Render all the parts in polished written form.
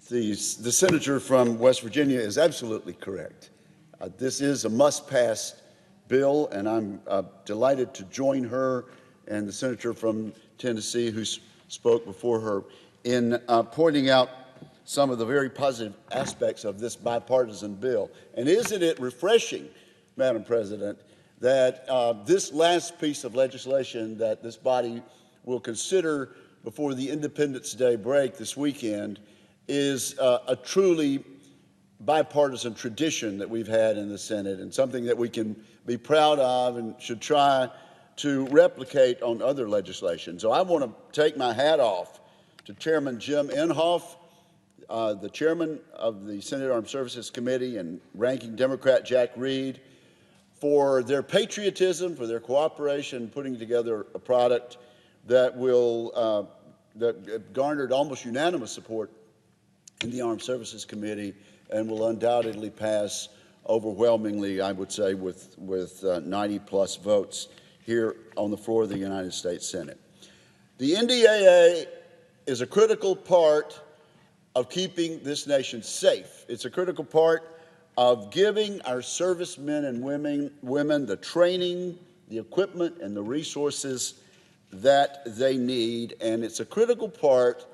The senator from West Virginia is absolutely correct. This is a must-pass bill, and I'm delighted to join her and the senator from Tennessee who spoke before her in pointing out some of the very positive aspects of this bipartisan bill. And isn't it refreshing, Madam President, that this last piece of legislation that this body will consider before the Independence Day break this weekend is a truly bipartisan tradition that we've had in the Senate, and something that we can be proud of and should try to replicate on other legislation. So I want to take my hat off to Chairman Jim Inhofe, the chairman of the Senate Armed Services Committee, and Ranking Democrat Jack Reed for their patriotism, for their cooperation, putting together a product that will that garnered almost unanimous support in the Armed Services Committee and will undoubtedly pass overwhelmingly, I would say, with 90-plus votes here on the floor of the United States Senate. The NDAA is a critical part of keeping this nation safe. It's a critical part of giving our servicemen and women the training, the equipment, and the resources that they need, and it's a critical part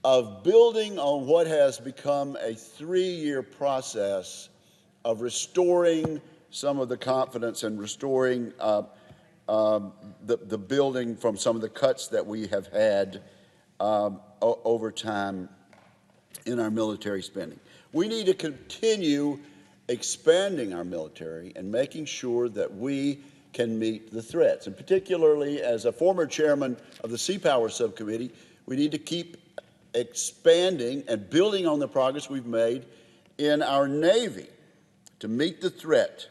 of building on what has become a 3-year process of restoring some of the confidence and restoring the building from some of the cuts that we have had over time in our military spending. We need to continue expanding our military and making sure that we can meet the threats. And particularly as a former chairman of the Sea Power Subcommittee, we need to keep expanding and building on the progress we've made in our Navy to meet the threat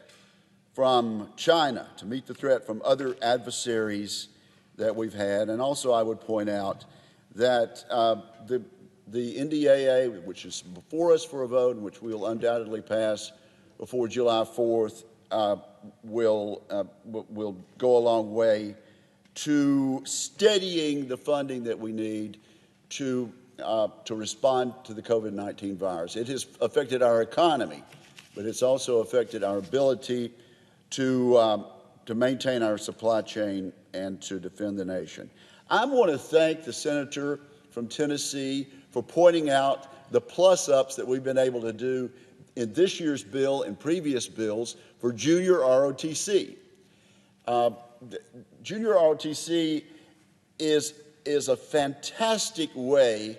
from China, to meet the threat from other adversaries that we've had. And also I would point out that the NDAA, which is before us for a vote and which we'll undoubtedly pass before July 4th, will go a long way to steadying the funding that we need to respond to the COVID-19 virus. It has affected our economy, but it's also affected our ability to maintain our supply chain and to defend the nation. I want to thank the senator from Tennessee for pointing out the plus-ups that we've been able to do in this year's bill and previous bills for junior ROTC. Junior ROTC is a fantastic way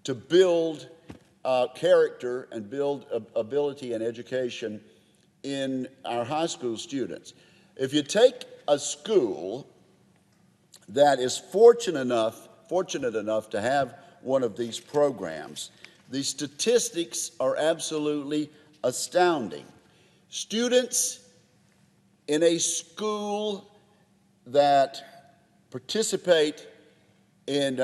to build character and build ability and education in our high school students. If you take a school that is fortunate enough to have one of these programs, the statistics are absolutely astounding. Students in a school that participate in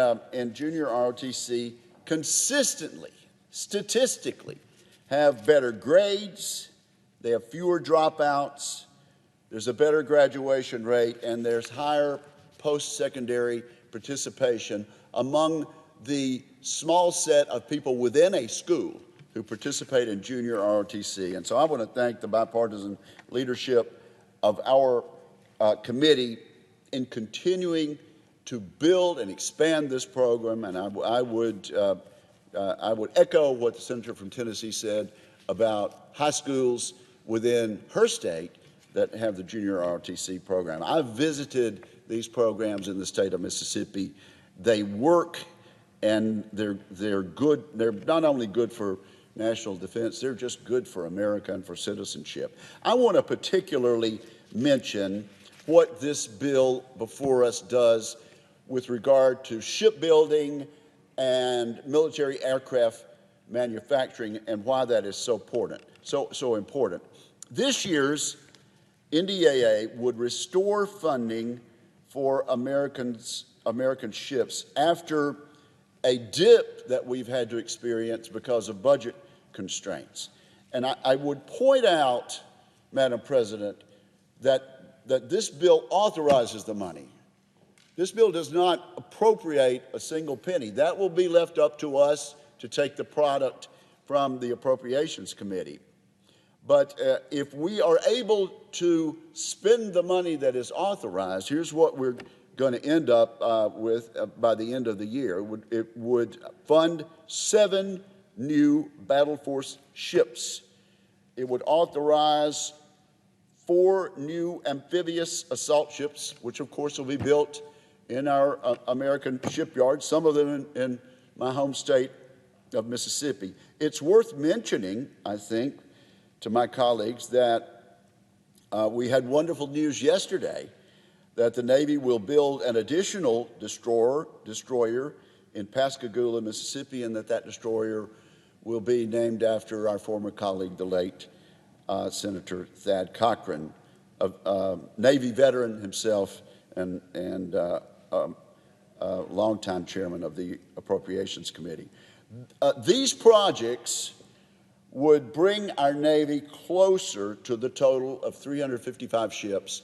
junior ROTC consistently, statistically, have better grades, they have fewer dropouts, there's a better graduation rate, and there's higher post-secondary participation among the small set of people within a school who participate in junior ROTC. And so I want to thank the bipartisan leadership of our committee in continuing to build and expand this program. And I would echo what the senator from Tennessee said about high schools within her state that have the junior ROTC program. I've visited these programs in the state of Mississippi. They work, and they're good. They're not only good for national defense, they're just good for America and for citizenship. I want to particularly mention what this bill before us does with regard to shipbuilding and military aircraft manufacturing and why that is so important. This year's NDAA would restore funding for American ships after a dip that we've had to experience because of budget constraints. And I would point out, Madam President, that this bill authorizes the money. This bill does not appropriate a single penny. That will be left up to us to take the product from the Appropriations Committee. But if we are able to spend the money that is authorized, here's what we're going to end up with by the end of the year. It would fund 7 new battle force ships. It would authorize 4 new amphibious assault ships, which of course will be built in our American shipyards, some of them in my home state of Mississippi. It's worth mentioning, I think, to my colleagues that we had wonderful news yesterday that the Navy will build an additional destroyer in Pascagoula, Mississippi, and that destroyer will be named after our former colleague, the late Senator Thad Cochran, a Navy veteran himself and longtime chairman of the Appropriations Committee. These projects would bring our Navy closer to the total of 355 ships,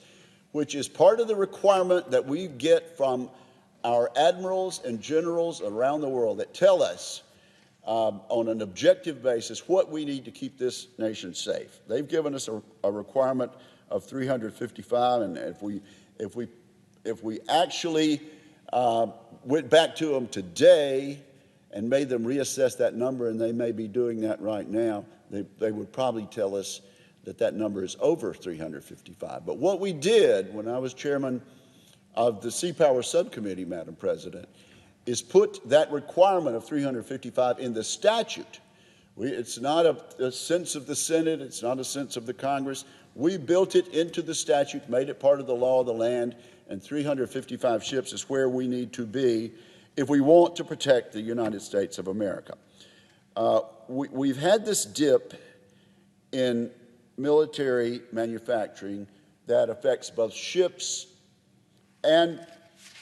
which is part of the requirement that we get from our admirals and generals around the world that tell us on an objective basis what we need to keep this nation safe. They've given us a requirement of 355, and if we actually went back to them today and made them reassess that number, and they may be doing that right now, they would probably tell us that number is over 355. But what we did when I was chairman of the Sea Power Subcommittee, Madam President, is put that requirement of 355 in the statute. It's not a sense of the Senate, it's not a sense of the Congress. We built it into the statute, made it part of the law of the land, and 355 ships is where we need to be if we want to protect the United States of America. We've had this dip in military manufacturing that affects both ships and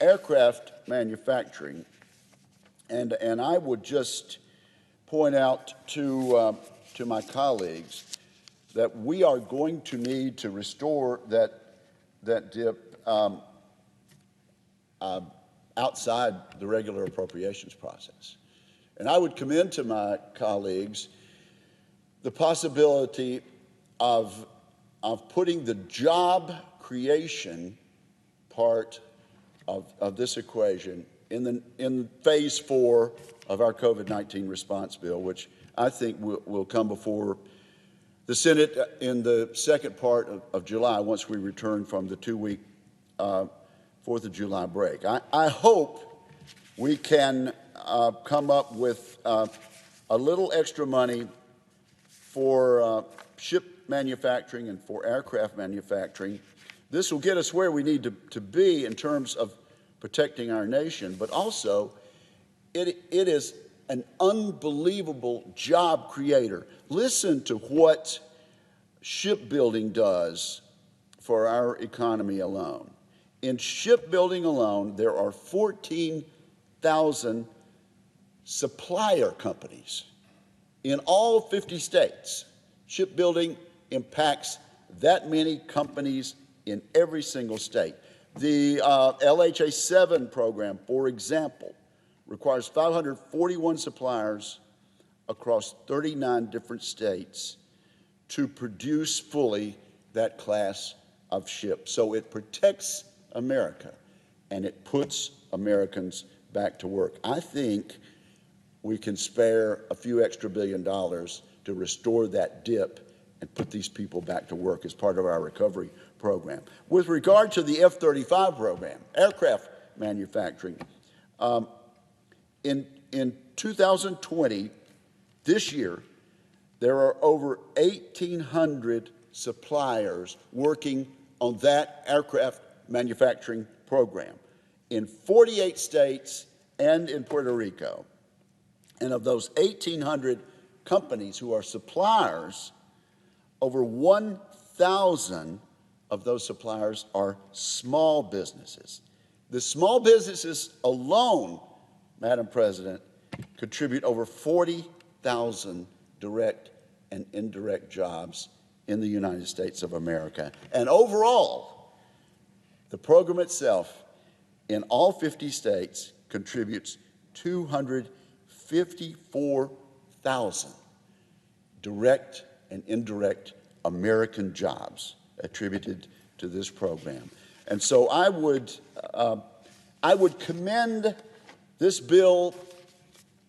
aircraft manufacturing. And I would just point out to my colleagues that we are going to need to restore that dip outside the regular appropriations process. And I would commend to my colleagues the possibility of putting the job creation part of this equation in phase 4 of our COVID-19 response bill, which I think will come before the Senate in the second part of July once we return from the 2-week 4th of July break. I hope we can come up with a little extra money for ship manufacturing and for aircraft manufacturing. This will get us where we need to be in terms of protecting our nation, but also it is an unbelievable job creator. Listen to what shipbuilding does for our economy alone. In shipbuilding alone, there are 14,000 supplier companies in all 50 states. Shipbuilding impacts that many companies in every single state. The LHA 7 program, for example, requires 541 suppliers across 39 different states to produce fully that class of ship. So it protects America and it puts Americans back to work. I think we can spare a few extra $1 billion to restore that dip and put these people back to work as part of our recovery program. With regard to the F-35 program, aircraft manufacturing, in 2020, this year, there are over 1,800 suppliers working on that aircraft manufacturing program in 48 states and in Puerto Rico. And of those 1,800 companies who are suppliers, over 1,000 of those suppliers are small businesses. The small businesses alone, Madam President, contribute over 40,000 direct and indirect jobs in the United States of America. And overall, the program itself in all 50 states contributes $250 54,000 direct and indirect American jobs attributed to this program. And so I would commend this bill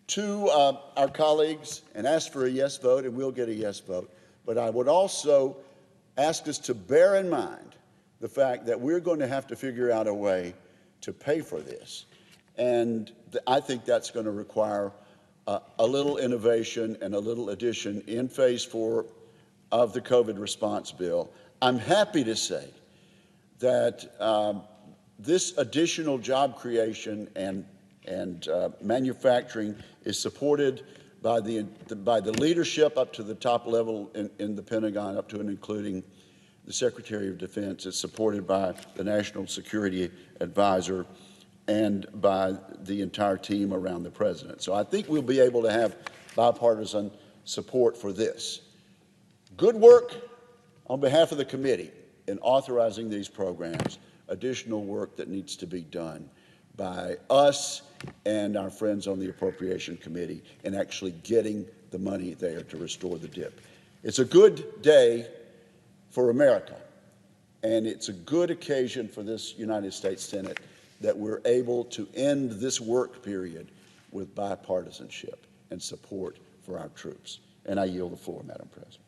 to our colleagues and ask for a yes vote, and we'll get a yes vote. But I would also ask us to bear in mind the fact that we're going to have to figure out a way to pay for this. And I think that's going to require a little innovation and a little addition in Phase 4 of the COVID response bill. I'm happy to say that this additional job creation and manufacturing is supported by the leadership up to the top level in the Pentagon, up to and including the Secretary of Defense. It's supported by the National Security Advisor and by the entire team around the President. So I think we'll be able to have bipartisan support for this. Good work on behalf of the committee in authorizing these programs, additional work that needs to be done by us and our friends on the Appropriation Committee in actually getting the money there to restore the dip. It's a good day for America, and it's a good occasion for this United States Senate that we're able to end this work period with bipartisanship and support for our troops. And I yield the floor, Madam President.